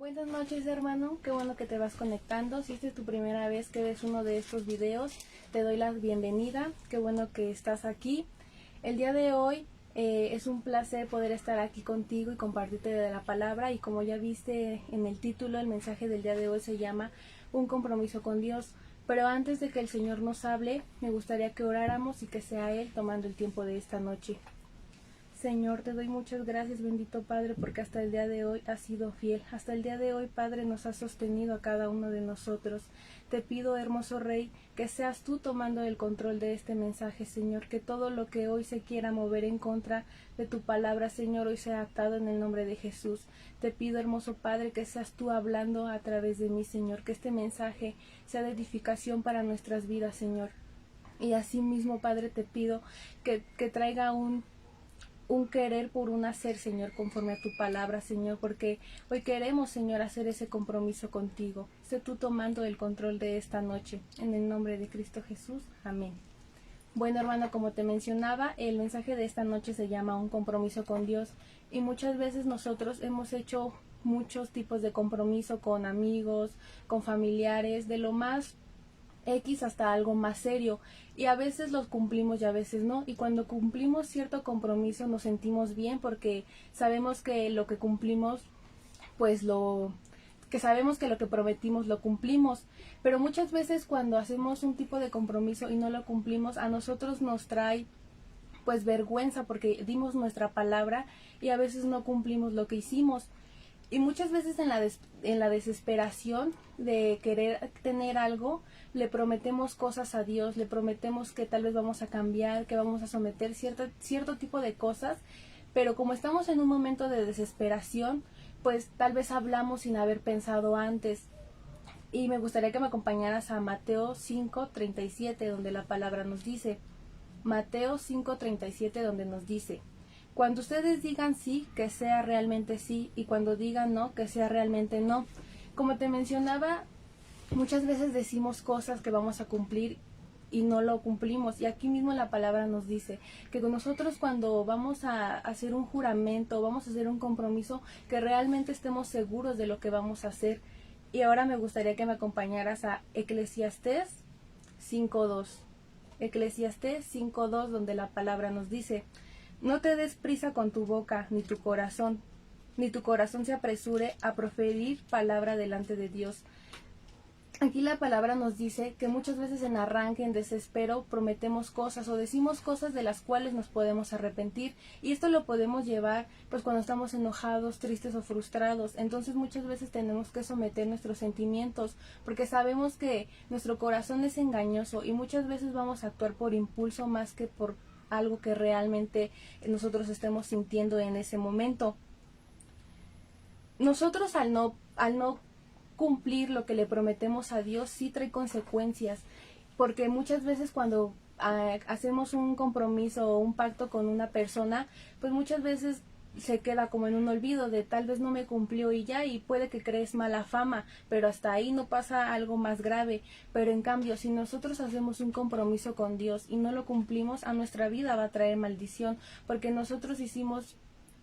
Buenas noches, hermano, qué bueno que te vas conectando. Si esta es tu primera vez que ves uno de estos videos, te doy la bienvenida, qué bueno que estás aquí. El día de hoy es un placer poder estar aquí contigo y compartirte de la palabra, y como ya viste en el título, el mensaje del día de hoy se llama Un compromiso con Dios. Pero antes de que el Señor nos hable, me gustaría que oráramos y que sea Él tomando el tiempo de esta noche. Señor, te doy muchas gracias, bendito Padre, porque hasta el día de hoy has sido fiel. Hasta el día de hoy, Padre, nos has sostenido a cada uno de nosotros. Te pido, hermoso Rey, que seas tú tomando el control de este mensaje, Señor, que todo lo que hoy se quiera mover en contra de tu palabra, Señor, hoy sea atado en el nombre de Jesús. Te pido, hermoso Padre, que seas tú hablando a través de mí, Señor, que este mensaje sea de edificación para nuestras vidas, Señor. Y asimismo, Padre, te pido que traiga un querer por un hacer, Señor, conforme a tu palabra, Señor, porque hoy queremos, Señor, hacer ese compromiso contigo. Sé tú tomando el control de esta noche, en el nombre de Cristo Jesús. Amén. Bueno, hermano, como te mencionaba, el mensaje de esta noche se llama Un compromiso con Dios, y muchas veces nosotros hemos hecho muchos tipos de compromiso con amigos, con familiares, de lo más X hasta algo más serio, y a veces los cumplimos y a veces no, y cuando cumplimos cierto compromiso nos sentimos bien porque sabemos que lo que cumplimos, pues sabemos que lo que prometimos lo cumplimos. Pero muchas veces cuando hacemos un tipo de compromiso y no lo cumplimos, a nosotros nos trae pues vergüenza porque dimos nuestra palabra y a veces no cumplimos lo que hicimos. Y muchas veces en la desesperación de querer tener algo, le prometemos cosas a Dios, le prometemos que tal vez vamos a cambiar, que vamos a someter cierto tipo de cosas, pero como estamos en un momento de desesperación, pues tal vez hablamos sin haber pensado antes. Y me gustaría que me acompañaras a Mateo 5:37, donde la palabra nos dice, Mateo 5:37, donde nos dice: cuando ustedes digan sí, que sea realmente sí, y cuando digan no, que sea realmente no. Como te mencionaba, muchas veces decimos cosas que vamos a cumplir y no lo cumplimos. Y aquí mismo la palabra nos dice que nosotros cuando vamos a hacer un juramento, vamos a hacer un compromiso, que realmente estemos seguros de lo que vamos a hacer. Y ahora me gustaría que me acompañaras a Eclesiastés 5:2. Eclesiastés 5:2, donde la palabra nos dice: no te des prisa con tu boca, ni tu corazón se apresure a proferir palabra delante de Dios. Aquí la palabra nos dice que muchas veces en arranque, en desespero, prometemos cosas o decimos cosas de las cuales nos podemos arrepentir, y esto lo podemos llevar pues cuando estamos enojados, tristes o frustrados. Entonces muchas veces tenemos que someter nuestros sentimientos porque sabemos que nuestro corazón es engañoso y muchas veces vamos a actuar por impulso más que por algo que realmente nosotros estemos sintiendo en ese momento. Nosotros al no cumplir lo que le prometemos a Dios sí trae consecuencias, porque muchas veces cuando hacemos un compromiso o un pacto con una persona, pues muchas veces se queda como en un olvido de tal vez no me cumplió y ya, y puede que crees mala fama, pero hasta ahí no pasa algo más grave. Pero en cambio, si nosotros hacemos un compromiso con Dios y no lo cumplimos, a nuestra vida va a traer maldición, porque nosotros hicimos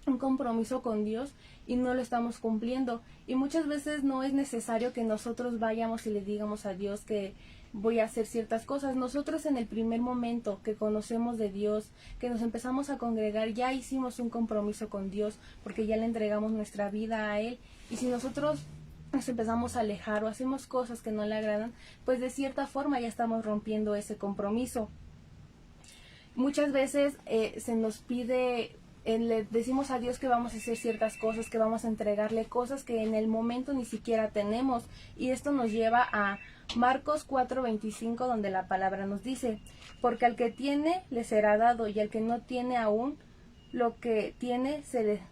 un compromiso con Dios y no lo estamos cumpliendo. Y muchas veces no es necesario que nosotros vayamos y le digamos a Dios que voy a hacer ciertas cosas. Nosotros en el primer momento que conocemos de Dios, que nos empezamos a congregar, ya hicimos un compromiso con Dios porque ya le entregamos nuestra vida a Él. Y si nosotros nos empezamos a alejar o hacemos cosas que no le agradan, pues de cierta forma ya estamos rompiendo ese compromiso. Muchas veces se nos pide, le decimos a Dios que vamos a hacer ciertas cosas, que vamos a entregarle cosas que en el momento ni siquiera tenemos, y esto nos lleva a Marcos 4:25, donde la palabra nos dice: porque al que tiene le será dado, y al que no tiene aún, lo que tiene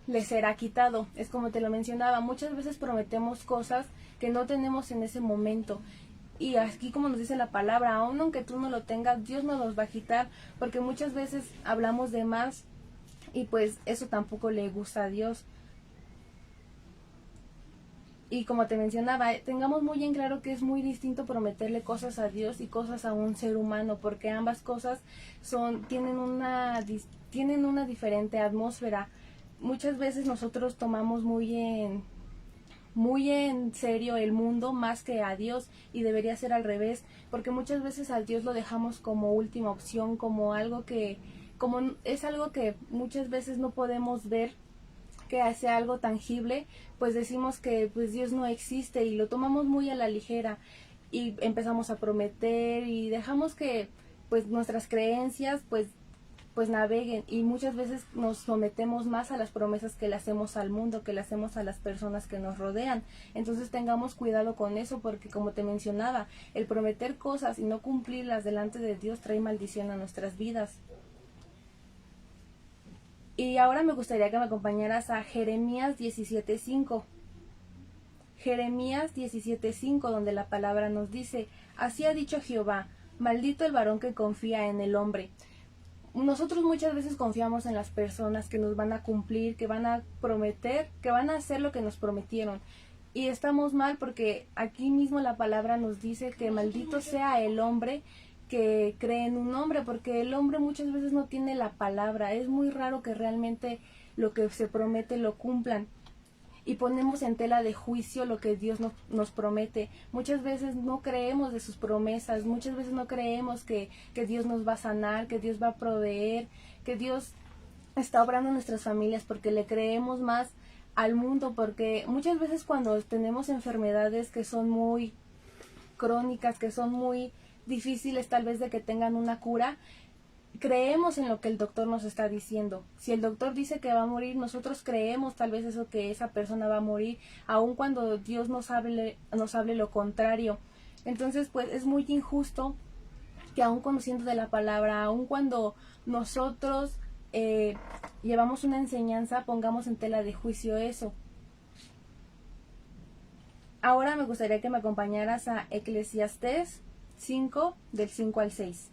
le será quitado. Es como te lo mencionaba, muchas veces prometemos cosas que no tenemos en ese momento. Y aquí, como nos dice la palabra, aun aunque tú no lo tengas, Dios nos los va a quitar, porque muchas veces hablamos de más y pues eso tampoco le gusta a Dios. Y como te mencionaba, tengamos muy en claro que es muy distinto prometerle cosas a Dios y cosas a un ser humano, porque ambas cosas tienen una diferente atmósfera. Muchas veces nosotros tomamos muy muy en serio el mundo más que a Dios, y debería ser al revés, porque muchas veces a Dios lo dejamos como última opción, como algo que, como es algo que muchas veces no podemos ver, que hace algo tangible, pues decimos que pues Dios no existe y lo tomamos muy a la ligera y empezamos a prometer y dejamos que pues nuestras creencias pues naveguen, y muchas veces nos sometemos más a las promesas que le hacemos al mundo, que le hacemos a las personas que nos rodean. Entonces tengamos cuidado con eso, porque como te mencionaba, el prometer cosas y no cumplirlas delante de Dios trae maldición a nuestras vidas. Y ahora me gustaría que me acompañaras a Jeremías 17:5. Jeremías 17:5, donde la palabra nos dice: así ha dicho Jehová, maldito el varón que confía en el hombre. Nosotros muchas veces confiamos en las personas que nos van a cumplir, que van a prometer, que van a hacer lo que nos prometieron. Y estamos mal, porque aquí mismo la palabra nos dice que maldito sea el hombre que cree en un hombre, porque el hombre muchas veces no tiene la palabra. Es muy raro que realmente lo que se promete lo cumplan, y ponemos en tela de juicio lo que Dios nos promete. Muchas veces no creemos de sus promesas, muchas veces no creemos que Dios nos va a sanar, que Dios va a proveer, que Dios está obrando en nuestras familias, porque le creemos más al mundo, porque muchas veces cuando tenemos enfermedades que son muy crónicas, que son muy difíciles tal vez de que tengan una cura, creemos en lo que el doctor nos está diciendo. Si el doctor dice que va a morir, nosotros creemos tal vez eso, que esa persona va a morir, aun cuando Dios nos hable lo contrario. Entonces pues es muy injusto que aun conociendo de la palabra, aun cuando nosotros llevamos una enseñanza, pongamos en tela de juicio eso. Ahora me gustaría que me acompañaras a Eclesiastés 5, del 5 al 6.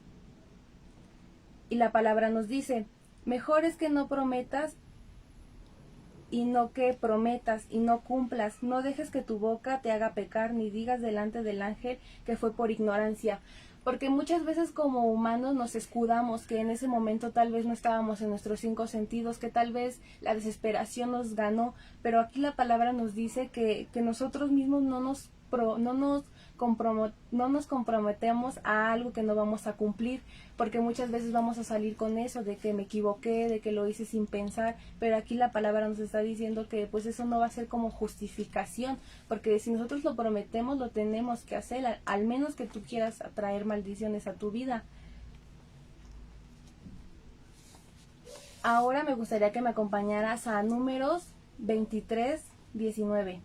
Y la palabra nos dice: mejor es que no prometas y no que prometas y no cumplas. No dejes que tu boca te haga pecar, ni digas delante del ángel que fue por ignorancia. Porque muchas veces como humanos nos escudamos que en ese momento tal vez no estábamos en nuestros 5 sentidos, que tal vez la desesperación nos ganó, pero aquí la palabra nos dice que nosotros mismos no nos comprometemos a algo que no vamos a cumplir, porque muchas veces vamos a salir con eso de que me equivoqué, de que lo hice sin pensar, pero aquí la palabra nos está diciendo que pues eso no va a ser como justificación, porque si nosotros lo prometemos lo tenemos que hacer, al menos que tú quieras atraer maldiciones a tu vida. Ahora me gustaría que me acompañaras a Números 23:19.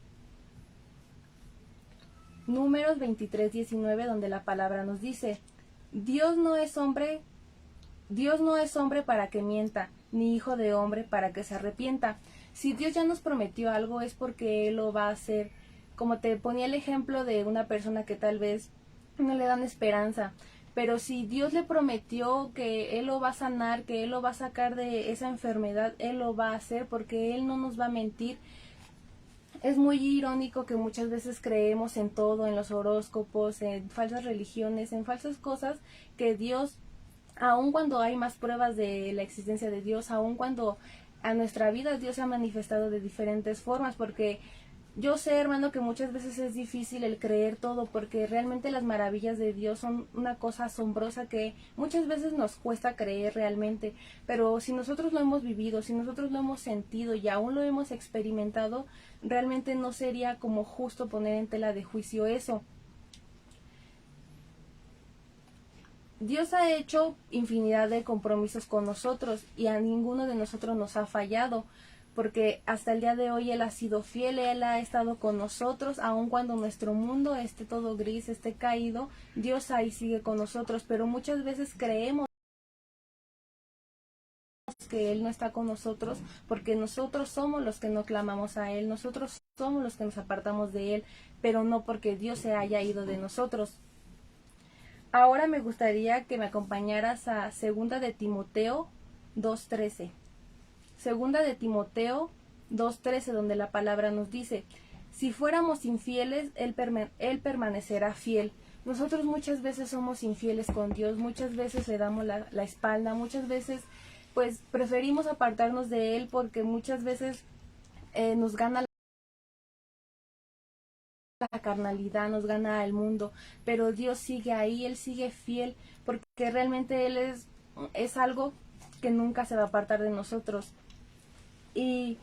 Números 23:19, donde la palabra nos dice: Dios no es hombre para que mienta, ni hijo de hombre para que se arrepienta. Si Dios ya nos prometió algo es porque Él lo va a hacer. Como te ponía el ejemplo de una persona que tal vez no le dan esperanza, pero si Dios le prometió que Él lo va a sanar, que Él lo va a sacar de esa enfermedad, Él lo va a hacer, porque Él no nos va a mentir. Es muy irónico que muchas veces creemos en todo, en los horóscopos, en falsas religiones, en falsas cosas, que Dios, aun cuando hay más pruebas de la existencia de Dios, aun cuando a nuestra vida Dios se ha manifestado de diferentes formas, porque yo sé, hermano, que muchas veces es difícil el creer todo, porque realmente las maravillas de Dios son una cosa asombrosa que muchas veces nos cuesta creer realmente, pero si nosotros lo hemos vivido, si nosotros lo hemos sentido y aún lo hemos experimentado, realmente no sería como justo poner en tela de juicio eso. Dios ha hecho infinidad de compromisos con nosotros y a ninguno de nosotros nos ha fallado, porque hasta el día de hoy Él ha sido fiel, Él ha estado con nosotros, aun cuando nuestro mundo esté todo gris, esté caído, Dios ahí sigue con nosotros, pero muchas veces creemos que Él no está con nosotros porque nosotros somos los que no clamamos a Él, nosotros somos los que nos apartamos de Él, pero no porque Dios se haya ido de nosotros. Ahora me gustaría que me acompañaras a Segunda de Timoteo 2:13. Segunda de Timoteo 2:13, donde la palabra nos dice: si fuéramos infieles, él permanecerá fiel. Nosotros muchas veces somos infieles con Dios, muchas veces le damos la espalda, muchas veces pues preferimos apartarnos de Él, porque muchas veces nos gana la carnalidad, nos gana el mundo, pero Dios sigue ahí, Él sigue fiel, porque realmente Él es algo que nunca se va a apartar de nosotros. Y,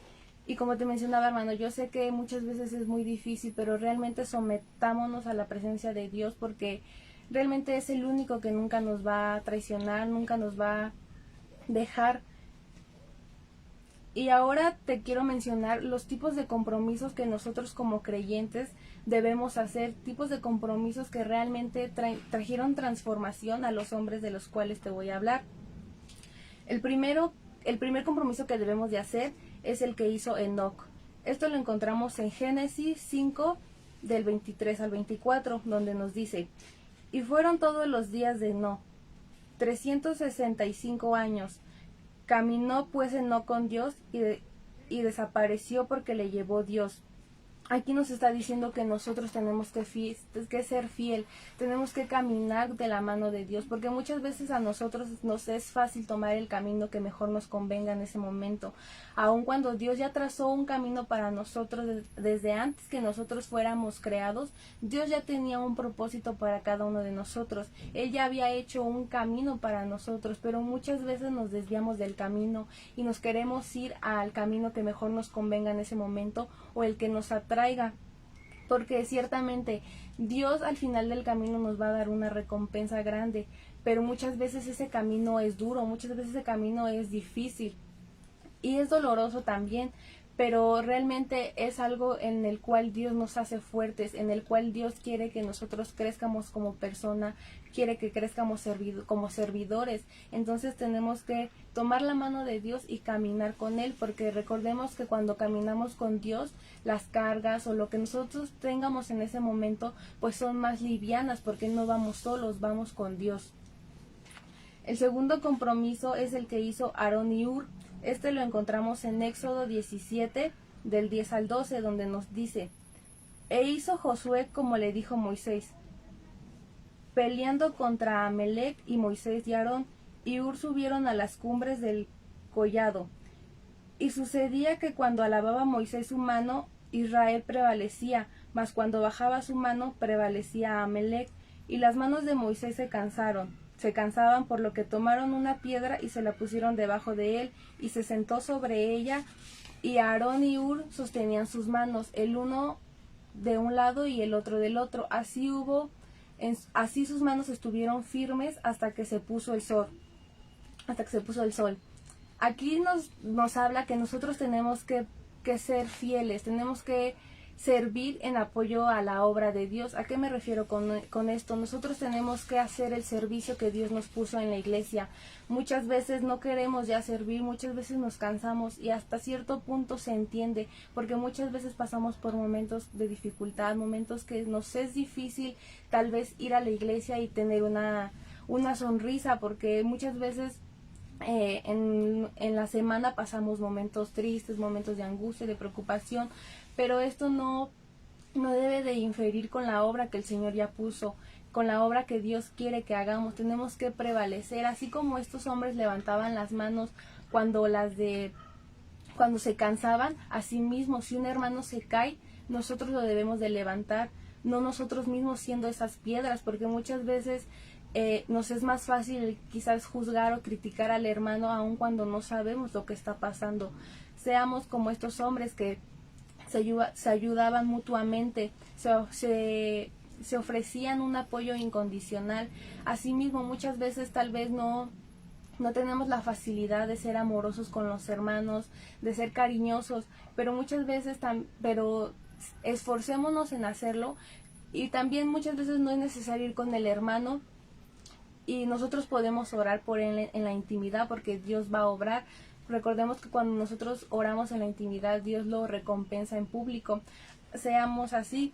y como te mencionaba, hermano, yo sé que muchas veces es muy difícil, pero realmente sometámonos a la presencia de Dios, porque realmente es el único que nunca nos va a traicionar, nunca nos va a dejar. Y ahora te quiero mencionar los tipos de compromisos que nosotros como creyentes debemos hacer, tipos de compromisos que realmente trajeron transformación a los hombres de los cuales te voy a hablar. El primer compromiso que debemos de hacer es el que hizo Enoc. Esto lo encontramos en Génesis 5 del 23 al 24, donde nos dice: y fueron todos los días de Enoc, 365 años. Caminó pues Enoc con Dios y desapareció porque le llevó Dios. Aquí nos está diciendo que nosotros tenemos que ser fiel, tenemos que caminar de la mano de Dios, porque muchas veces a nosotros nos es fácil tomar el camino que mejor nos convenga en ese momento, aun cuando Dios ya trazó un camino para nosotros desde antes que nosotros fuéramos creados. Dios ya tenía un propósito para cada uno de nosotros, Él ya había hecho un camino para nosotros, pero muchas veces nos desviamos del camino y nos queremos ir al camino que mejor nos convenga en ese momento, o el que nos atraiga, porque ciertamente Dios al final del camino nos va a dar una recompensa grande, pero muchas veces ese camino es duro, muchas veces ese camino es difícil y es doloroso también, pero realmente es algo en el cual Dios nos hace fuertes, en el cual Dios quiere que nosotros crezcamos como persona, quiere que crezcamos como servidores. Entonces tenemos que tomar la mano de Dios y caminar con Él, porque recordemos que cuando caminamos con Dios, las cargas o lo que nosotros tengamos en ese momento, pues son más livianas, porque no vamos solos, vamos con Dios. El segundo compromiso es el que hizo Aarón y Hur. Este lo encontramos en Éxodo 17, del 10 al 12, donde nos dice: e hizo Josué como le dijo Moisés, peleando contra Amalec, y Moisés y Aarón y Hur subieron a las cumbres del collado. Y sucedía que cuando alababa Moisés su mano, Israel prevalecía, mas cuando bajaba su mano, prevalecía Amalec, y las manos de Moisés se cansaban, por lo que tomaron una piedra y se la pusieron debajo de él, y se sentó sobre ella, y Aarón y Hur sostenían sus manos, el uno de un lado y el otro del otro. Así sus manos estuvieron firmes hasta que se puso el sol. Aquí nos habla que nosotros tenemos que ser fieles, tenemos que servir en apoyo a la obra de Dios. ¿A qué me refiero con esto? Nosotros tenemos que hacer el servicio que Dios nos puso en la iglesia. Muchas veces no queremos ya servir, muchas veces nos cansamos, y hasta cierto punto se entiende, porque muchas veces pasamos por momentos de dificultad, momentos que nos es difícil tal vez ir a la iglesia y tener una sonrisa, porque muchas veces en la semana pasamos momentos tristes, momentos de angustia, de preocupación, pero esto no debe de inferir con la obra que el Señor ya puso, con la obra que Dios quiere que hagamos. Tenemos que prevalecer, así como estos hombres levantaban las manos cuando se cansaban. Asimismo, si un hermano se cae, nosotros lo debemos de levantar, no nosotros mismos siendo esas piedras, porque muchas veces nos es más fácil quizás juzgar o criticar al hermano aun cuando no sabemos lo que está pasando. Seamos como estos hombres que se ayudaban mutuamente, se ofrecían un apoyo incondicional. Asimismo, muchas veces tal vez no tenemos la facilidad de ser amorosos con los hermanos, de ser cariñosos, pero muchas veces pero esforcémonos en hacerlo. Y también muchas veces no es necesario ir con el hermano, y nosotros podemos orar por él en la intimidad, porque Dios va a obrar. Recordemos que cuando nosotros oramos en la intimidad, Dios lo recompensa en público. Seamos así,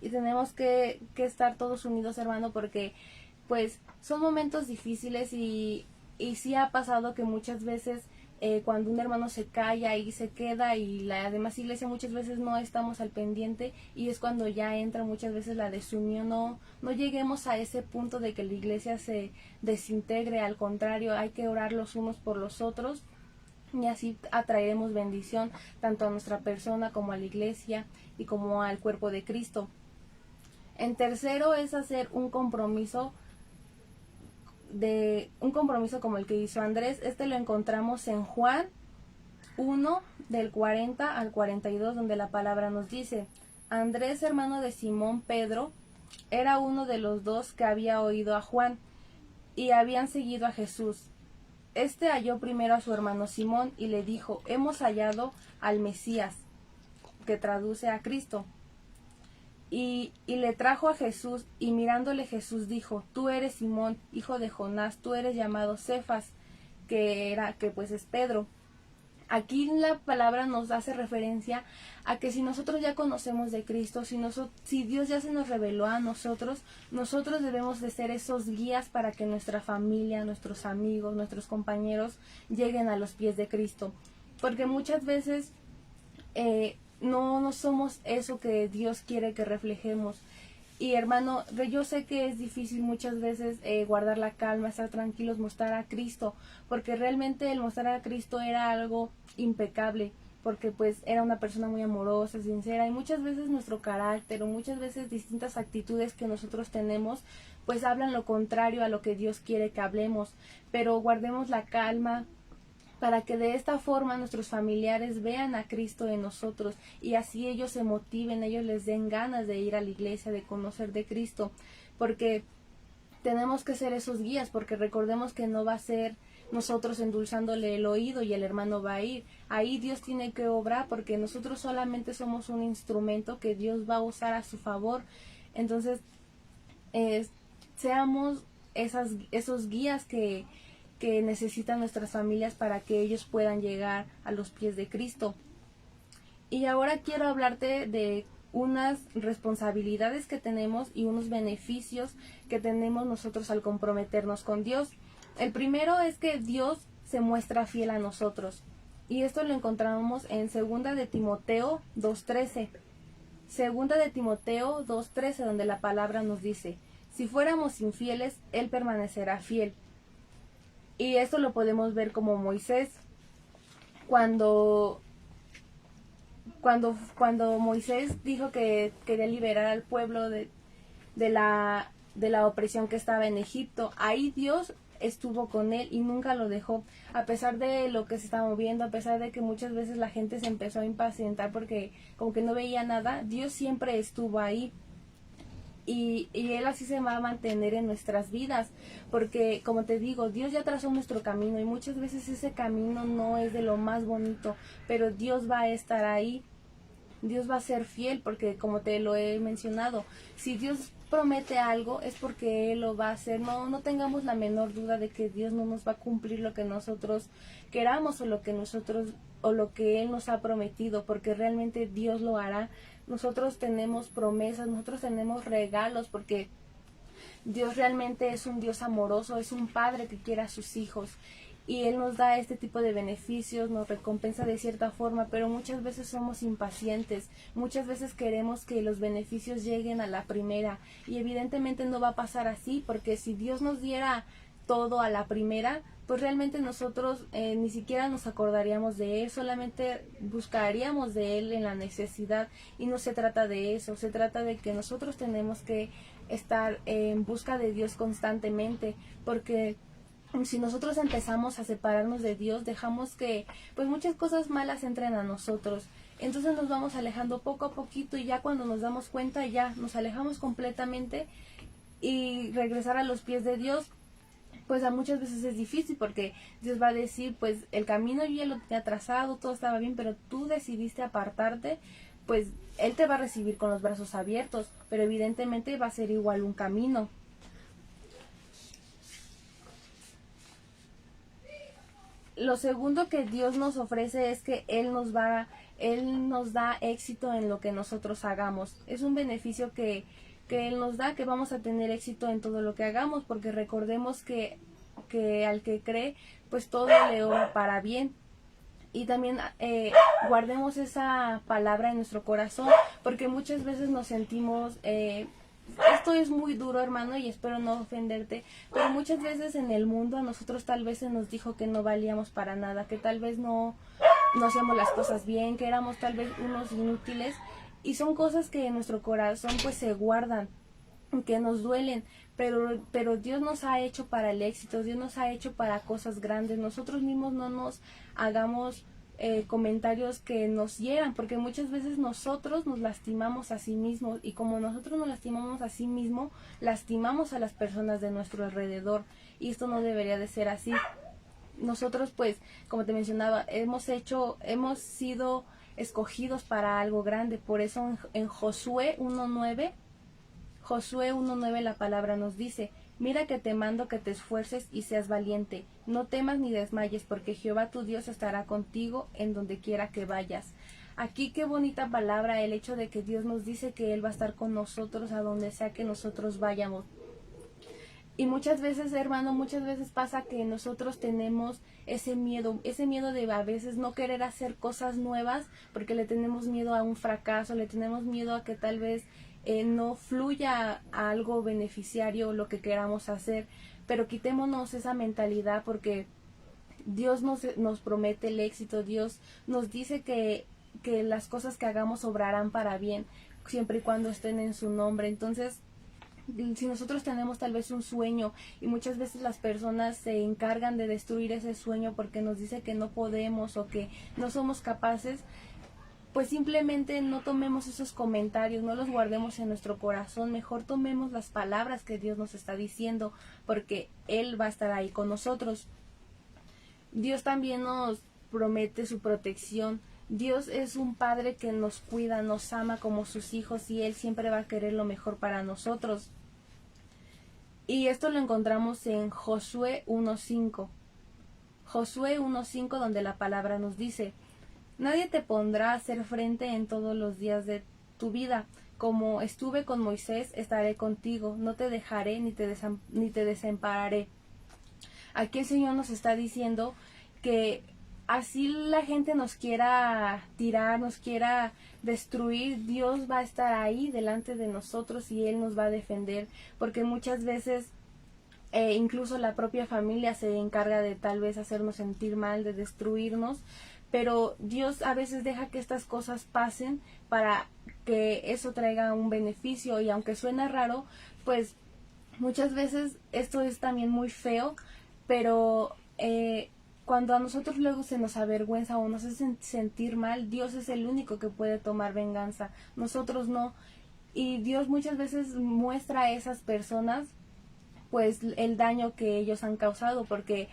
y tenemos que estar todos unidos, hermano, porque pues son momentos difíciles, y sí ha pasado que muchas veces cuando un hermano se calla y se queda, y la demás iglesia muchas veces no estamos al pendiente, y es cuando ya entra muchas veces la desunión. No lleguemos a ese punto de que la iglesia se desintegre, al contrario, hay que orar los unos por los otros, y así atraeremos bendición tanto a nuestra persona como a la iglesia y como al cuerpo de Cristo. En tercero es hacer un compromiso como el que hizo Andrés. Este lo encontramos en Juan 1 del 40 al 42, donde la palabra nos dice: Andrés, hermano de Simón Pedro, era uno de los dos que había oído a Juan y habían seguido a Jesús. Este halló primero a su hermano Simón y le dijo: hemos hallado al Mesías, que traduce a Cristo. Y le trajo a Jesús, y mirándole Jesús dijo: tú eres Simón, hijo de Jonás, tú eres llamado Cefas, que pues es Pedro. Aquí la palabra nos hace referencia a que si nosotros ya conocemos de Cristo, si Dios ya se nos reveló a nosotros debemos de ser esos guías para que nuestra familia, nuestros amigos, nuestros compañeros lleguen a los pies de Cristo. Porque muchas veces no somos eso que Dios quiere que reflejemos. Y hermano, yo sé que es difícil muchas veces guardar la calma, estar tranquilos, mostrar a Cristo, porque realmente el mostrar a Cristo era algo impecable, porque pues era una persona muy amorosa, sincera, y muchas veces nuestro carácter o muchas veces distintas actitudes que nosotros tenemos pues hablan lo contrario a lo que Dios quiere que hablemos. Pero guardemos la calma, para que de esta forma nuestros familiares vean a Cristo en nosotros y así ellos se motiven, ellos les den ganas de ir a la iglesia, de conocer de Cristo, porque tenemos que ser esos guías, porque recordemos que no va a ser nosotros endulzándole el oído y el hermano va a ir. Ahí Dios tiene que obrar, porque nosotros solamente somos un instrumento que Dios va a usar a su favor. Entonces, seamos esos guías que necesitan nuestras familias para que ellos puedan llegar a los pies de Cristo. Y ahora quiero hablarte de unas responsabilidades que tenemos y unos beneficios que tenemos nosotros al comprometernos con Dios. El primero es que Dios se muestra fiel a nosotros, y esto lo encontramos en 2 de Timoteo 2:13. 2 de Timoteo 2:13, donde la palabra nos dice: si fuéramos infieles, Él permanecerá fiel. Y esto lo podemos ver como Moisés, cuando Moisés dijo que quería liberar al pueblo de la opresión que estaba en Egipto. Ahí Dios estuvo con él y nunca lo dejó, a pesar de lo que se estaba moviendo, a pesar de que muchas veces la gente se empezó a impacientar porque como que no veía nada. Dios siempre estuvo ahí. Y Él así se va a mantener en nuestras vidas, porque como te digo, Dios ya trazó nuestro camino y muchas veces ese camino no es de lo más bonito, pero Dios va a estar ahí, Dios va a ser fiel, porque como te lo he mencionado, si Dios promete algo es porque Él lo va a hacer. No tengamos la menor duda de que Dios no nos va a cumplir lo que nosotros queramos o lo que Él nos ha prometido, porque realmente Dios lo hará. Nosotros tenemos promesas, nosotros tenemos regalos, porque Dios realmente es un Dios amoroso, es un padre que quiere a sus hijos. Y Él nos da este tipo de beneficios, nos recompensa de cierta forma, pero muchas veces somos impacientes, muchas veces queremos que los beneficios lleguen a la primera, y evidentemente no va a pasar así, porque si Dios nos diera todo a la primera, pues realmente nosotros ni siquiera nos acordaríamos de Él, solamente buscaríamos de Él en la necesidad, y no se trata de eso, se trata de que nosotros tenemos que estar en busca de Dios constantemente, porque si nosotros empezamos a separarnos de Dios, dejamos que pues muchas cosas malas entren a nosotros. Entonces nos vamos alejando poco a poquito, y ya cuando nos damos cuenta ya nos alejamos completamente, y regresar a los pies de Dios pues a muchas veces es difícil, porque Dios va a decir, pues el camino yo ya lo tenía trazado, todo estaba bien, pero tú decidiste apartarte. Pues Él te va a recibir con los brazos abiertos, pero evidentemente va a ser igual un camino. Lo segundo que Dios nos ofrece es que Él nos da éxito en lo que nosotros hagamos. Es un beneficio que Él nos da, que vamos a tener éxito en todo lo que hagamos, porque recordemos que al que cree, pues todo le obra para bien. Y también guardemos esa palabra en nuestro corazón, porque muchas veces nos sentimos, es esto es muy duro, hermano, y espero no ofenderte, pero muchas veces en el mundo a nosotros tal vez se nos dijo que no valíamos para nada, que tal vez no hacíamos las cosas bien, que éramos tal vez unos inútiles, y son cosas que en nuestro corazón pues se guardan, que nos duelen, pero Dios nos ha hecho para el éxito, Dios nos ha hecho para cosas grandes. Nosotros mismos no nos hagamos comentarios que nos hieran, porque muchas veces nosotros nos lastimamos a sí mismos, y como nosotros nos lastimamos a sí mismos, lastimamos a las personas de nuestro alrededor, y esto no debería de ser así. Nosotros pues, como te mencionaba, hemos sido escogidos para algo grande. Por eso en Josué 1:9 la palabra nos dice: mira que te mando que te esfuerces y seas valiente, no temas ni desmayes, porque Jehová tu Dios estará contigo en donde quiera que vayas. Aquí qué bonita palabra, el hecho de que Dios nos dice que Él va a estar con nosotros a donde sea que nosotros vayamos. Y muchas veces, hermano, muchas veces pasa que nosotros tenemos ese miedo de a veces no querer hacer cosas nuevas porque le tenemos miedo a un fracaso, le tenemos miedo a que tal vez no fluya a algo beneficiario lo que queramos hacer. Pero quitémonos esa mentalidad, porque Dios nos promete el éxito. Dios nos dice que las cosas que hagamos obrarán para bien, siempre y cuando estén en su nombre. Entonces, si nosotros tenemos tal vez un sueño, y muchas veces las personas se encargan de destruir ese sueño porque nos dice que no podemos o que no somos capaces, pues simplemente no tomemos esos comentarios, no los guardemos en nuestro corazón, mejor tomemos las palabras que Dios nos está diciendo, porque Él va a estar ahí con nosotros. Dios también nos promete su protección. Dios es un Padre que nos cuida, nos ama como sus hijos, y Él siempre va a querer lo mejor para nosotros. Y esto lo encontramos en Josué 1:5. Josué 1:5, donde la palabra nos dice: nadie te pondrá a hacer frente en todos los días de tu vida. Como estuve con Moisés, estaré contigo. No te dejaré ni te desampararé. Aquí el Señor nos está diciendo que así la gente nos quiera tirar, nos quiera destruir, Dios va a estar ahí delante de nosotros y Él nos va a defender, porque muchas veces incluso la propia familia se encarga de tal vez hacernos sentir mal, de destruirnos, pero Dios a veces deja que estas cosas pasen para que eso traiga un beneficio. Y aunque suena raro, pues muchas veces esto es también muy feo, pero cuando a nosotros luego se nos avergüenza o nos hace sentir mal, Dios es el único que puede tomar venganza, nosotros no. Y Dios muchas veces muestra a esas personas pues el daño que ellos han causado, porque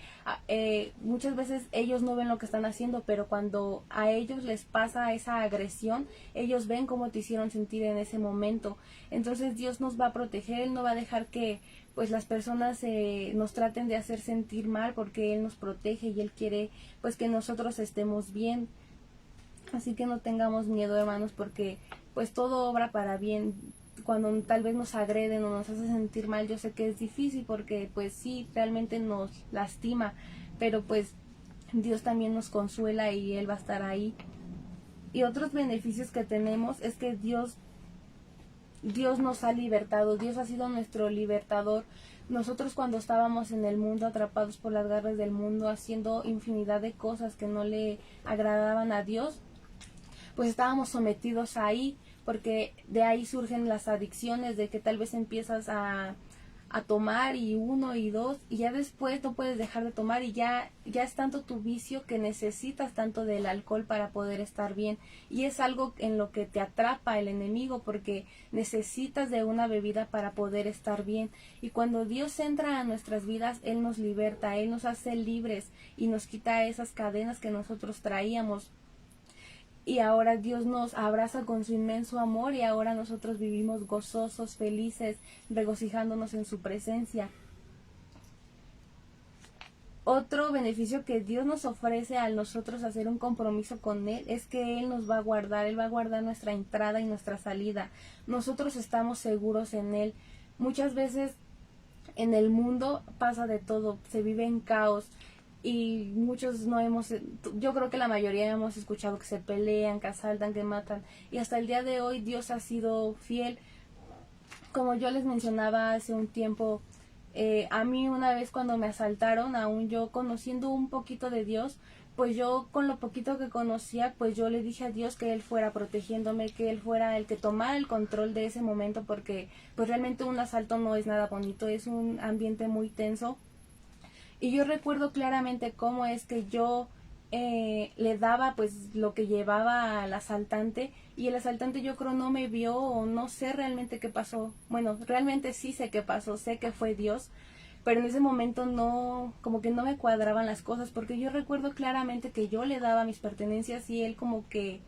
muchas veces ellos no ven lo que están haciendo, pero cuando a ellos les pasa esa agresión, ellos ven cómo te hicieron sentir en ese momento. Entonces Dios nos va a proteger, Él no va a dejar que pues las personas nos traten de hacer sentir mal, porque Él nos protege y Él quiere pues que nosotros estemos bien. Así que no tengamos miedo, hermanos, porque pues todo obra para bien. Cuando tal vez nos agreden o nos hace sentir mal, yo sé que es difícil, porque pues sí, realmente nos lastima, pero pues Dios también nos consuela y Él va a estar ahí. Y otros beneficios que tenemos es que Dios nos ha libertado, Dios ha sido nuestro libertador. Nosotros cuando estábamos en el mundo, atrapados por las garras del mundo, haciendo infinidad de cosas que no le agradaban a Dios, pues estábamos sometidos ahí, porque de ahí surgen las adicciones, de que tal vez empiezas a tomar y uno y dos, y ya después no puedes dejar de tomar, y ya es tanto tu vicio que necesitas tanto del alcohol para poder estar bien. Y es algo en lo que te atrapa el enemigo, porque necesitas de una bebida para poder estar bien. Y cuando Dios entra a nuestras vidas, Él nos liberta, Él nos hace libres y nos quita esas cadenas que nosotros traíamos. Y ahora Dios nos abraza con su inmenso amor, y ahora nosotros vivimos gozosos, felices, regocijándonos en su presencia. Otro beneficio que Dios nos ofrece al nosotros hacer un compromiso con Él es que Él nos va a guardar, Él va a guardar nuestra entrada y nuestra salida. Nosotros estamos seguros en Él. Muchas veces en el mundo pasa de todo, se vive en caos. Y muchos yo creo que la mayoría hemos escuchado que se pelean, que asaltan, que matan. Y hasta el día de hoy Dios ha sido fiel. Como yo les mencionaba hace un tiempo, a mí una vez cuando me asaltaron, aún yo conociendo un poquito de Dios, pues yo con lo poquito que conocía, pues yo le dije a Dios que Él fuera protegiéndome, que Él fuera el que tomara el control de ese momento, porque pues realmente un asalto no es nada bonito, es un ambiente muy tenso. Y yo recuerdo claramente cómo es que yo le daba pues lo que llevaba al asaltante, y el asaltante yo creo no me vio, o no sé realmente qué pasó. Bueno, realmente sí sé qué pasó, sé que fue Dios, pero en ese momento no, como que no me cuadraban las cosas, porque yo recuerdo claramente que yo le daba mis pertenencias y él como que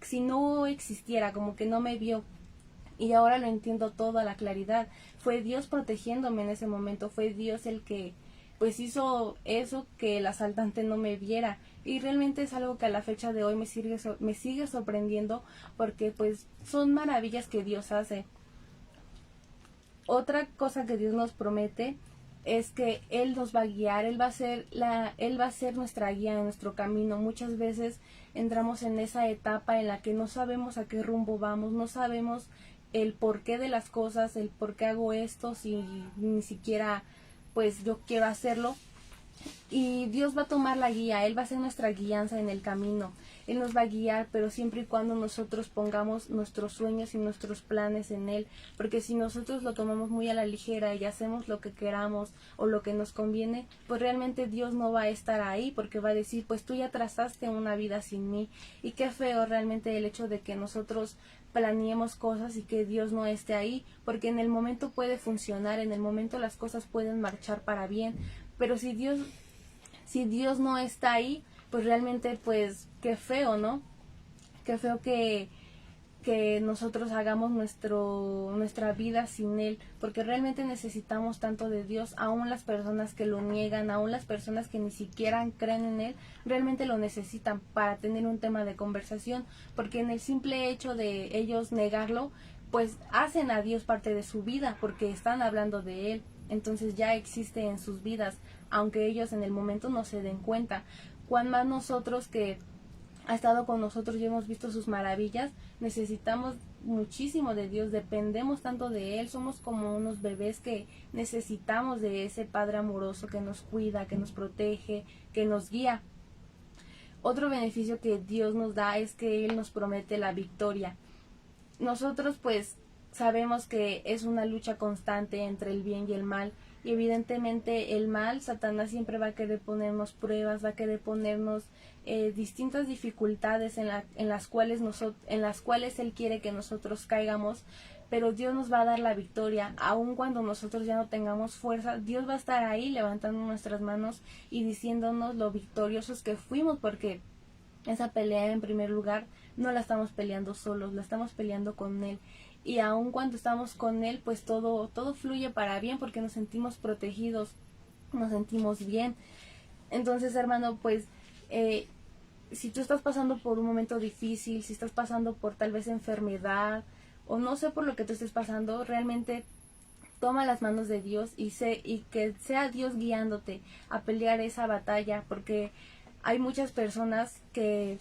si no existiera, como que no me vio. Y ahora lo entiendo todo a la claridad. Fue Dios protegiéndome en ese momento, fue Dios el que pues hizo eso, que el asaltante no me viera. Y realmente es algo que a la fecha de hoy me sigue sorprendiendo, porque pues son maravillas que Dios hace. Otra cosa que Dios nos promete es que Él nos va a guiar, Él va a ser nuestra guía en nuestro camino. Muchas veces entramos en esa etapa en la que no sabemos a qué rumbo vamos, no sabemos el porqué de las cosas, el por qué hago esto, si ni siquiera pues yo quiero hacerlo. Y Dios va a tomar la guía, Él va a ser nuestra guianza en el camino. Él nos va a guiar, pero siempre y cuando nosotros pongamos nuestros sueños y nuestros planes en Él. Porque si nosotros lo tomamos muy a la ligera y hacemos lo que queramos o lo que nos conviene, pues realmente Dios no va a estar ahí, porque va a decir, pues tú ya trazaste una vida sin mí. Y qué feo realmente el hecho de que nosotros planeemos cosas y que Dios no esté ahí, porque en el momento puede funcionar, en el momento las cosas pueden marchar para bien, pero si Dios no está ahí, pues realmente pues qué feo, ¿no? Qué feo que nosotros hagamos nuestra vida sin Él, porque realmente necesitamos tanto de Dios. Aún las personas que lo niegan, aún las personas que ni siquiera creen en Él, realmente lo necesitan para tener un tema de conversación, porque en el simple hecho de ellos negarlo, pues hacen a Dios parte de su vida, porque están hablando de Él. Entonces ya existe en sus vidas, aunque ellos en el momento no se den cuenta. Cuán más nosotros, que ha estado con nosotros y hemos visto sus maravillas, necesitamos muchísimo de Dios, dependemos tanto de Él, somos como unos bebés que necesitamos de ese Padre amoroso que nos cuida, que nos protege, que nos guía. Otro beneficio que Dios nos da es que Él nos promete la victoria. Nosotros pues sabemos que es una lucha constante entre el bien y el mal, y evidentemente el mal, Satanás siempre va a querer ponernos pruebas, va a querer ponernos distintas dificultades en las cuales él quiere que nosotros caigamos, pero Dios nos va a dar la victoria. Aun cuando nosotros ya no tengamos fuerza, Dios va a estar ahí levantando nuestras manos y diciéndonos lo victoriosos que fuimos, porque esa pelea en primer lugar no la estamos peleando solos, la estamos peleando con Él. Y aun cuando estamos con Él, pues todo fluye para bien, porque nos sentimos protegidos, nos sentimos bien. Entonces, hermano, pues si tú estás pasando por un momento difícil, si estás pasando por tal vez enfermedad, o no sé por lo que tú estés pasando, realmente toma las manos de Dios y que sea Dios guiándote a pelear esa batalla, porque hay muchas personas que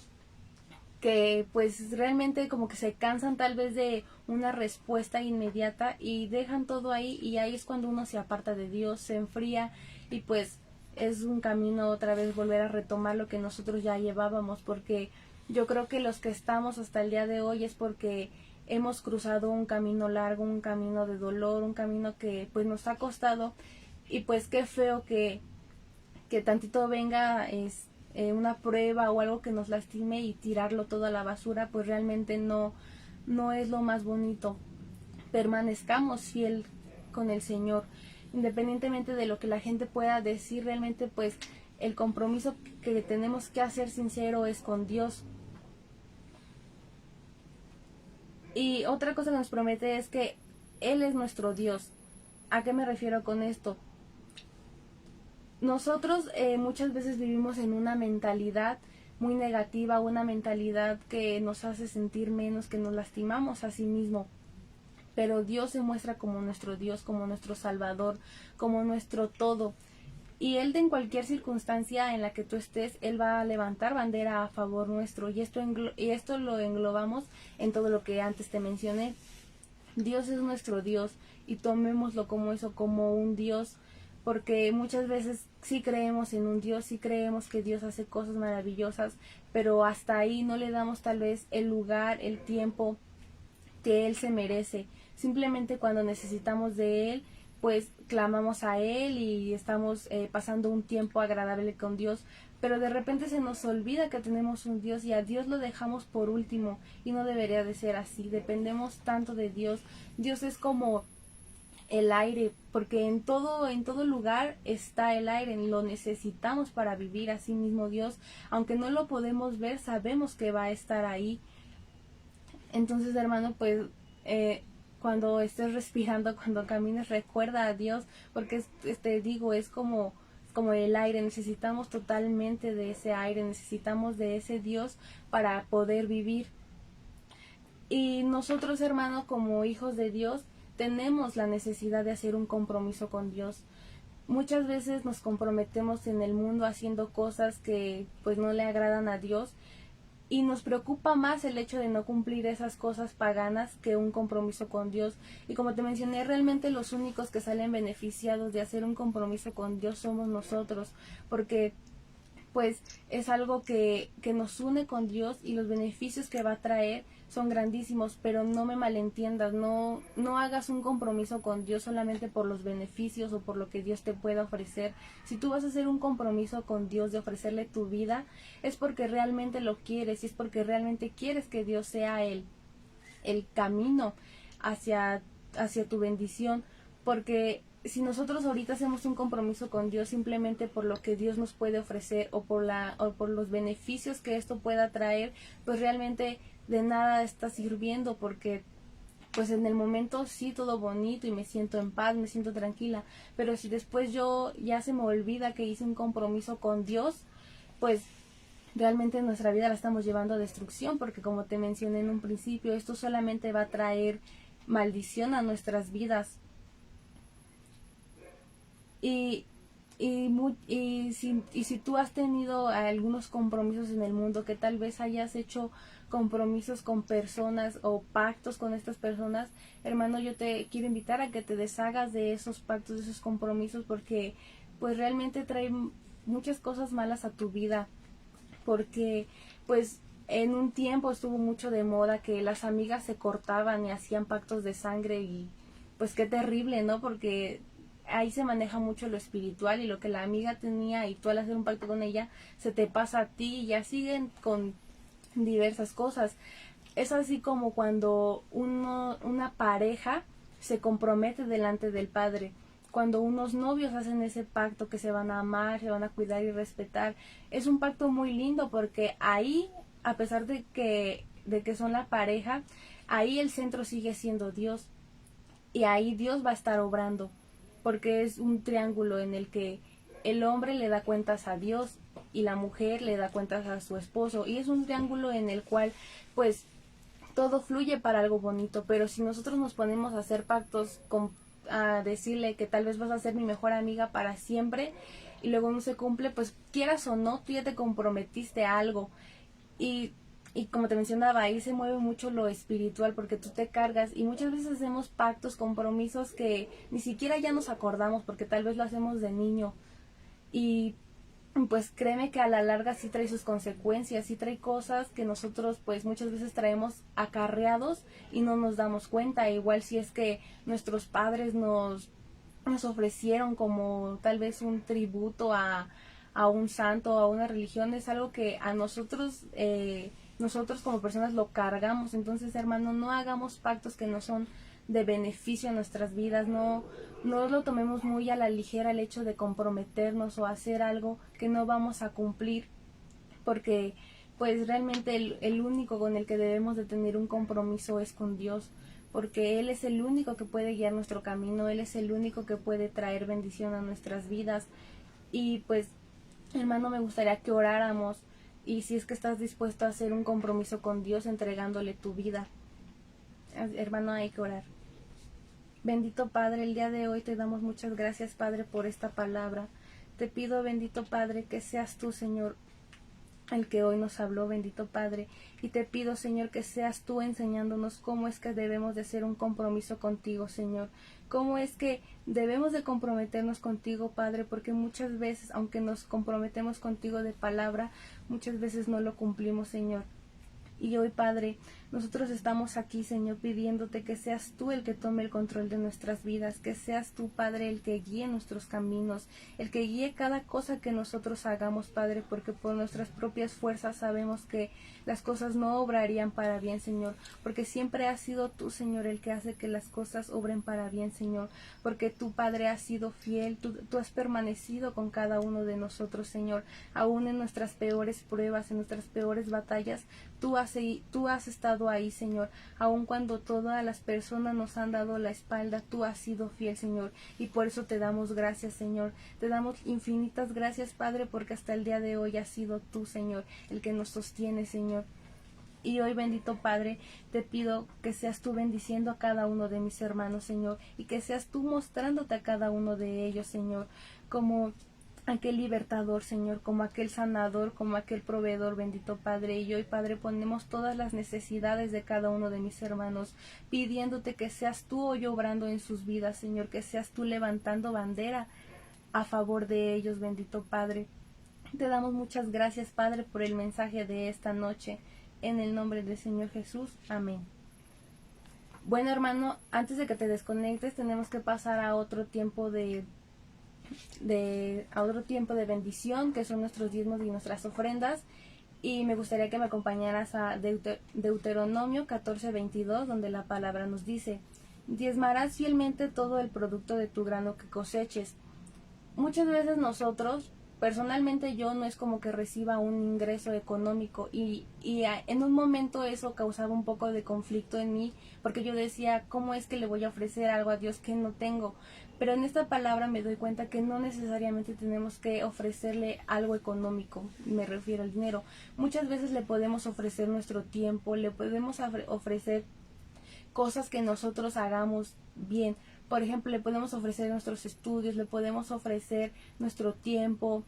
pues realmente como que se cansan tal vez de una respuesta inmediata y dejan todo ahí, y ahí es cuando uno se aparta de Dios, se enfría, y pues es un camino otra vez volver a retomar lo que nosotros ya llevábamos, porque yo creo que los que estamos hasta el día de hoy es porque hemos cruzado un camino largo, un camino de dolor, un camino que pues nos ha costado, y pues qué feo que tantito venga una prueba o algo que nos lastime y tirarlo todo a la basura, pues realmente no es lo más bonito. Permanezcamos fiel con el Señor, independientemente de lo que la gente pueda decir. Realmente pues el compromiso que tenemos que hacer sincero es con Dios. Y otra cosa que nos promete es que Él es nuestro Dios. ¿A qué me refiero con esto? Nosotros muchas veces vivimos en una mentalidad muy negativa, una mentalidad que nos hace sentir menos, que nos lastimamos a sí mismo. Pero Dios se muestra como nuestro Dios, como nuestro Salvador, como nuestro todo. Y Él, en cualquier circunstancia en la que tú estés, Él va a levantar bandera a favor nuestro. Y esto lo englobamos en todo lo que antes te mencioné. Dios es nuestro Dios y tomémoslo como eso, como un Dios, porque muchas veces sí creemos en un Dios, sí creemos que Dios hace cosas maravillosas, pero hasta ahí no le damos tal vez el lugar, el tiempo que Él se merece. Simplemente cuando necesitamos de Él, pues clamamos a Él y estamos pasando un tiempo agradable con Dios, pero de repente se nos olvida que tenemos un Dios y a Dios lo dejamos por último y no debería de ser así. Dependemos tanto de Dios. Dios es como el aire, porque en todo lugar está el aire, lo necesitamos para vivir. Así mismo Dios, aunque no lo podemos ver, sabemos que va a estar ahí. Entonces, hermano, pues cuando estés respirando, cuando camines, recuerda a Dios, porque digo, es como el aire, necesitamos totalmente de ese aire, necesitamos de ese Dios para poder vivir. Y nosotros, hermano, como hijos de Dios, tenemos la necesidad de hacer un compromiso con Dios. Muchas veces nos comprometemos en el mundo haciendo cosas que pues no le agradan a Dios, y nos preocupa más el hecho de no cumplir esas cosas paganas que un compromiso con Dios. Y como te mencioné, realmente los únicos que salen beneficiados de hacer un compromiso con Dios somos nosotros, porque pues es algo que nos une con Dios y los beneficios que va a traer son grandísimos, pero no me malentiendas, no hagas un compromiso con Dios solamente por los beneficios o por lo que Dios te pueda ofrecer. Si tú vas a hacer un compromiso con Dios de ofrecerle tu vida, es porque realmente lo quieres y es porque realmente quieres que Dios sea el camino hacia tu bendición, porque si nosotros ahorita hacemos un compromiso con Dios simplemente por lo que Dios nos puede ofrecer o por los beneficios que esto pueda traer, pues realmente de nada está sirviendo, porque pues en el momento sí todo bonito y me siento en paz, me siento tranquila, pero si después yo ya se me olvida que hice un compromiso con Dios, pues realmente nuestra vida la estamos llevando a destrucción, porque como te mencioné en un principio, esto solamente va a traer maldición a nuestras vidas. Y, si tú has tenido algunos compromisos en el mundo, que tal vez hayas hecho compromisos con personas o pactos con estas personas, hermano, yo te quiero invitar a que te deshagas de esos pactos, de esos compromisos, porque pues realmente traen muchas cosas malas a tu vida, porque pues en un tiempo estuvo mucho de moda que las amigas se cortaban y hacían pactos de sangre, y pues qué terrible, ¿no? Porque ahí se maneja mucho lo espiritual, y lo que la amiga tenía y tú al hacer un pacto con ella se te pasa a ti, y ya siguen con diversas cosas. Es así como cuando una pareja se compromete delante del Padre. Cuando unos novios hacen ese pacto que se van a amar, se van a cuidar y respetar, es un pacto muy lindo, porque ahí, a pesar de que son la pareja, ahí el centro sigue siendo Dios, y ahí Dios va a estar obrando, porque es un triángulo en el que el hombre le da cuentas a Dios y la mujer le da cuentas a su esposo, y es un triángulo en el cual pues todo fluye para algo bonito. Pero si nosotros nos ponemos a hacer pactos, a decirle que tal vez vas a ser mi mejor amiga para siempre, y luego no se cumple, pues quieras o no, tú ya te comprometiste a algo. Y como te mencionaba, ahí se mueve mucho lo espiritual, porque tú te cargas, y muchas veces hacemos pactos, compromisos que ni siquiera ya nos acordamos, porque tal vez lo hacemos de niño. Y pues créeme que a la larga sí trae sus consecuencias, sí trae cosas que nosotros pues muchas veces traemos acarreados y no nos damos cuenta. Igual si es que nuestros padres nos ofrecieron como tal vez un tributo a un santo, a una religión, es algo que a nosotros como personas lo cargamos. Entonces, hermano, no hagamos pactos que no son de beneficio a nuestras vidas, no lo tomemos muy a la ligera el hecho de comprometernos o hacer algo que no vamos a cumplir, porque pues realmente el único con el que debemos de tener un compromiso es con Dios, porque Él es el único que puede guiar nuestro camino, Él es el único que puede traer bendición a nuestras vidas. Y pues, hermano, me gustaría que oráramos, y si es que estás dispuesto a hacer un compromiso con Dios entregándole tu vida, hermano, hay que orar. Bendito Padre, el día de hoy te damos muchas gracias, Padre, por esta palabra. Te pido, bendito Padre, que seas tú, Señor, el que hoy nos habló, bendito Padre, y te pido, Señor, que seas tú enseñándonos cómo es que debemos de hacer un compromiso contigo, Señor, cómo es que debemos de comprometernos contigo, Padre, porque muchas veces, aunque nos comprometemos contigo de palabra, muchas veces no lo cumplimos, Señor. Y hoy, Padre, nosotros estamos aquí, Señor, pidiéndote que seas tú el que tome el control de nuestras vidas, que seas tú, Padre, el que guíe nuestros caminos, el que guíe cada cosa que nosotros hagamos, Padre, porque por nuestras propias fuerzas sabemos que las cosas no obrarían para bien, Señor, porque siempre has sido tú, Señor, el que hace que las cosas obren para bien, Señor, porque tú, Padre, has sido fiel, tú has permanecido con cada uno de nosotros, Señor, aún en nuestras peores pruebas, en nuestras peores batallas, tú has estado ahí, Señor, aun cuando todas las personas nos han dado la espalda, tú has sido fiel, Señor, y por eso te damos gracias, Señor, te damos infinitas gracias, Padre, porque hasta el día de hoy has sido tú, Señor, el que nos sostiene, Señor. Y hoy, bendito Padre, te pido que seas tú bendiciendo a cada uno de mis hermanos, Señor, y que seas tú mostrándote a cada uno de ellos, Señor, como aquel libertador, Señor, como aquel sanador, como aquel proveedor, bendito Padre. Y hoy, Padre, ponemos todas las necesidades de cada uno de mis hermanos, pidiéndote que seas tú hoy obrando en sus vidas, Señor, que seas tú levantando bandera a favor de ellos, bendito Padre. Te damos muchas gracias, Padre, por el mensaje de esta noche. En el nombre del Señor Jesús. Amén. Bueno, hermano, antes de que te desconectes, tenemos que pasar a otro tiempo de bendición, que son nuestros diezmos y nuestras ofrendas, y me gustaría que me acompañaras a Deuteronomio 14:22, donde la palabra nos dice: diezmarás fielmente todo el producto de tu grano que coseches. Muchas veces nosotros, personalmente yo, no es como que reciba un ingreso económico, y en un momento eso causaba un poco de conflicto en mí, porque yo decía, ¿cómo es que le voy a ofrecer algo a Dios que no tengo? Pero en esta palabra me doy cuenta que no necesariamente tenemos que ofrecerle algo económico, me refiero al dinero. Muchas veces le podemos ofrecer nuestro tiempo, le podemos ofrecer cosas que nosotros hagamos bien. Por ejemplo, le podemos ofrecer nuestros estudios, le podemos ofrecer nuestro tiempo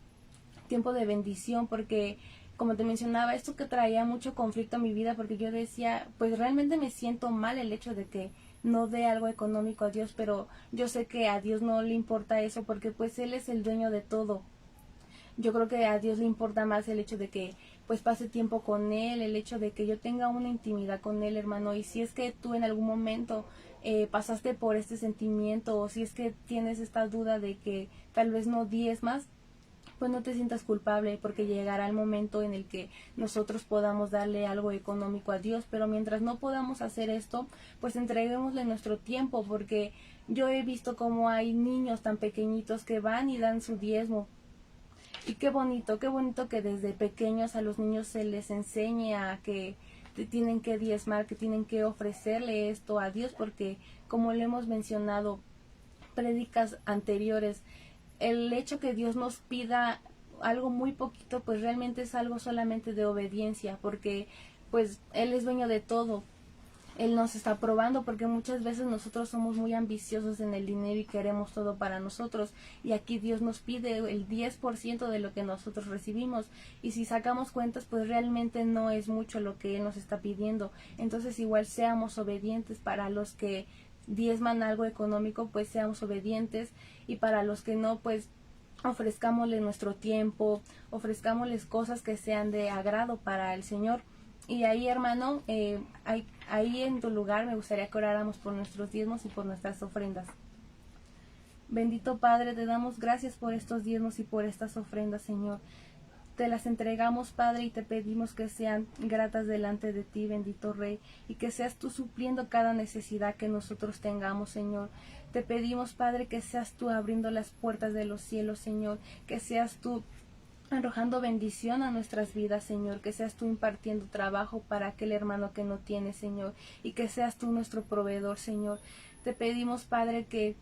de bendición, porque como te mencionaba, esto que traía mucho conflicto a mi vida, porque yo decía, pues realmente me siento mal el hecho de que no dé algo económico a Dios, pero yo sé que a Dios no le importa eso, porque pues Él es el dueño de todo. Yo creo que a Dios le importa más el hecho de que pues pase tiempo con Él, el hecho de que yo tenga una intimidad con Él, hermano. Y si es que tú en algún momento pasaste por este sentimiento, o si es que tienes esta duda de que tal vez no diezmas, pues no te sientas culpable, porque llegará el momento en el que nosotros podamos darle algo económico a Dios. Pero mientras no podamos hacer esto, pues entreguémosle nuestro tiempo, porque yo he visto cómo hay niños tan pequeñitos que van y dan su diezmo. Y qué bonito que desde pequeños a los niños se les enseñe a que tienen que diezmar, que tienen que ofrecerle esto a Dios, porque como le hemos mencionado prédicas anteriores, el hecho que Dios nos pida algo muy poquito, pues realmente es algo solamente de obediencia, porque pues Él es dueño de todo. Él nos está probando, porque muchas veces nosotros somos muy ambiciosos en el dinero y queremos todo para nosotros, y aquí Dios nos pide el 10% de lo que nosotros recibimos, y si sacamos cuentas, pues realmente no es mucho lo que Él nos está pidiendo. Entonces igual seamos obedientes. Para los que diezman algo económico, pues seamos obedientes, y para los que no, pues ofrezcámosle nuestro tiempo, ofrezcámosles cosas que sean de agrado para el Señor. Y ahí, hermano, ahí en tu lugar me gustaría que oráramos por nuestros diezmos y por nuestras ofrendas. Bendito Padre, te damos gracias por estos diezmos y por estas ofrendas, Señor. Te las entregamos, Padre, y te pedimos que sean gratas delante de ti, bendito Rey, y que seas tú supliendo cada necesidad que nosotros tengamos, Señor. Te pedimos, Padre, que seas tú abriendo las puertas de los cielos, Señor, que seas tú arrojando bendición a nuestras vidas, Señor, que seas tú impartiendo trabajo para aquel hermano que no tiene, Señor, y que seas tú nuestro proveedor, Señor. Te pedimos, Padre, que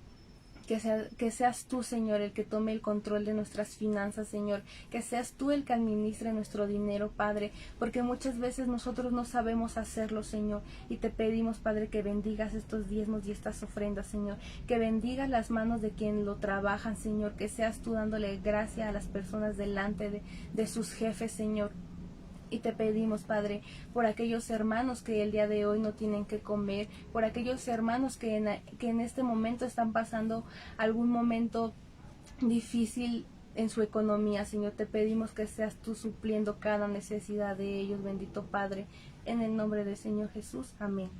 seas tú, Señor, el que tome el control de nuestras finanzas, Señor, que seas tú el que administre nuestro dinero, Padre, porque muchas veces nosotros no sabemos hacerlo, Señor, y te pedimos, Padre, que bendigas estos diezmos y estas ofrendas, Señor, que bendigas las manos de quien lo trabajan, Señor, que seas tú dándole gracia a las personas delante de sus jefes, Señor. Y te pedimos, Padre, por aquellos hermanos que el día de hoy no tienen que comer, por aquellos hermanos que en este momento están pasando algún momento difícil en su economía, Señor. Te pedimos que seas tú supliendo cada necesidad de ellos, bendito Padre, en el nombre del Señor Jesús. Amén.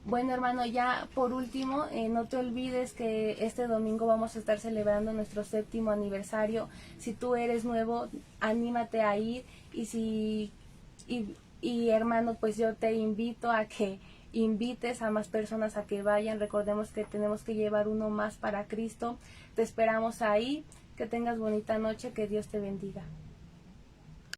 Bueno, hermano, ya por último, no te olvides que este domingo vamos a estar celebrando nuestro 7º aniversario. Si tú eres nuevo, anímate a ir, y hermano, pues yo te invito a que invites a más personas a que vayan. Recordemos que tenemos que llevar uno más para Cristo. Te esperamos ahí. Que tengas bonita noche. Que Dios te bendiga.